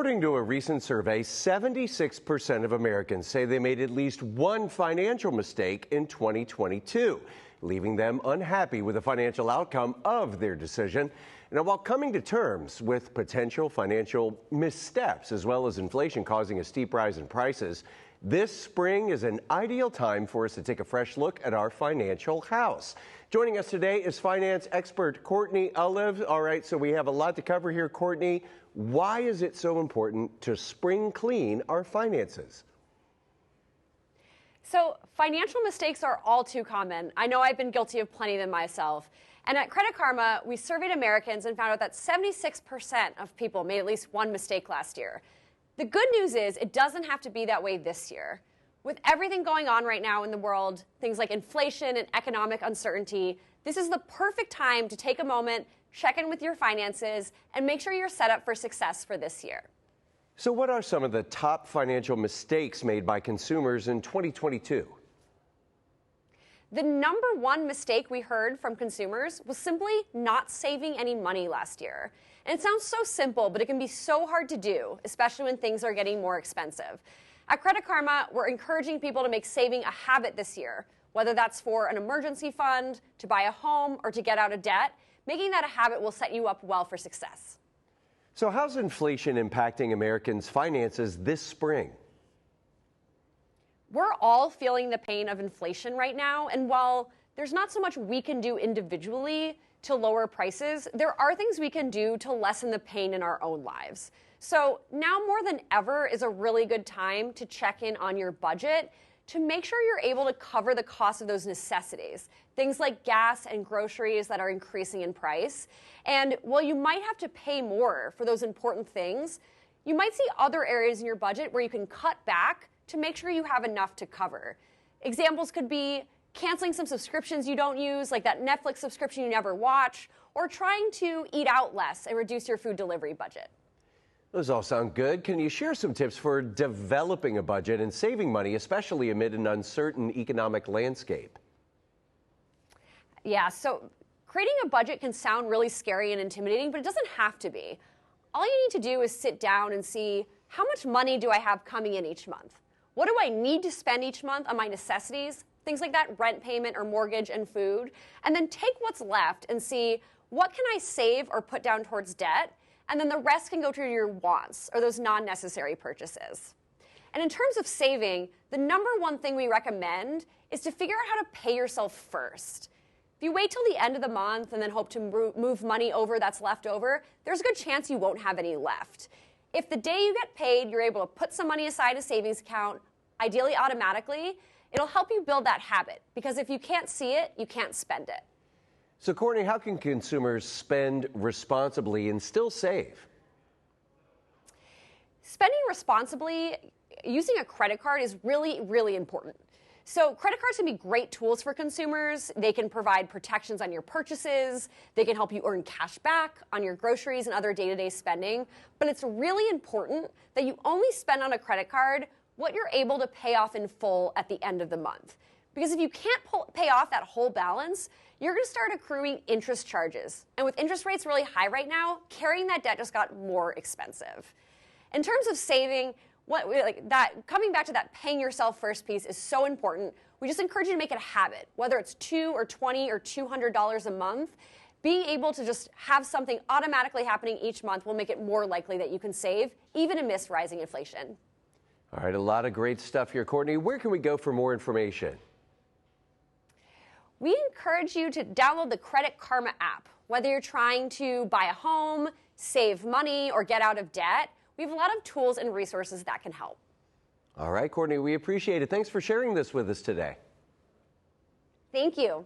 According to a recent survey, 76% of Americans say they made at least one financial mistake in 2022, leaving them unhappy with the financial outcome of their decision. Now, while coming to terms with potential financial missteps as well as inflation causing a steep rise in prices, this spring is an ideal time for us to take a fresh look at our financial house. Joining us today is finance expert Courtney Alev. All right, so we have a lot to cover here, Courtney. Why is it so important to spring clean our finances? So financial mistakes are all too common. I know I've been guilty of plenty of them myself. And at Credit Karma, we surveyed Americans and found out that 76% of people made at least one mistake last year. The good news is it doesn't have to be that way this year. With everything going on right now in the world, things like inflation and economic uncertainty, this is the perfect time to take a moment, check in with your finances, and make sure you're set up for success for this year. So what are some of the top financial mistakes made by consumers in 2022? The number one mistake we heard from consumers was simply not saving any money last year. And it sounds so simple, but it can be so hard to do, especially when things are getting more expensive. At Credit Karma, we're encouraging people to make saving a habit this year, whether that's for an emergency fund, to buy a home, or to get out of debt. Making that a habit will set you up well for success. So how's inflation impacting Americans' finances this spring? We're all feeling the pain of inflation right now, and while there's not so much we can do individually to lower prices, there are things we can do to lessen the pain in our own lives. So now more than ever is a really good time to check in on your budget to make sure you're able to cover the cost of those necessities, things like gas and groceries that are increasing in price. And while you might have to pay more for those important things, you might see other areas in your budget where you can cut back to make sure you have enough to cover. Examples could be canceling some subscriptions you don't use, like that Netflix subscription you never watch, or trying to eat out less and reduce your food delivery budget. Those all sound good. Can you share some tips for developing a budget and saving money, especially amid an uncertain economic landscape? Yeah, so creating a budget can sound really scary and intimidating, but it doesn't have to be. All you need to do is sit down and see, how much money do I have coming in each month? What do I need to spend each month on my necessities? Things like that rent payment or mortgage and food. And then take what's left and see, what can I save or put down towards debt? And then the rest can go to your wants or those non-necessary purchases. And in terms of saving, the number one thing we recommend is to figure out how to pay yourself first. If you wait till the end of the month and then hope to move money over that's left over, there's a good chance you won't have any left. If the day you get paid, you're able to put some money aside in a savings account, ideally automatically, it'll help you build that habit, because if you can't see it, you can't spend it. So, Courtney, how can consumers spend responsibly and still save? Spending responsibly using a credit card is really, really important. So credit cards can be great tools for consumers. They can provide protections on your purchases. They can help you earn cash back on your groceries and other day-to-day spending. But it's really important that you only spend on a credit card what you're able to pay off in full at the end of the month. Because if you can't pay off that whole balance, you're going to start accruing interest charges. And with interest rates really high right now, carrying that debt just got more expensive. In terms of saving, coming back to that paying yourself first piece is so important. We just encourage you to make it a habit, whether it's $2 or $20 or $200 a month. Being able to just have something automatically happening each month will make it more likely that you can save, even amidst rising inflation. All right, a lot of great stuff here, Courtney. Where can we go for more information? We encourage you to download the Credit Karma app. Whether you're trying to buy a home, save money, or get out of debt, we have a lot of tools and resources that can help. All right, Courtney, we appreciate it. Thanks for sharing this with us today. Thank you.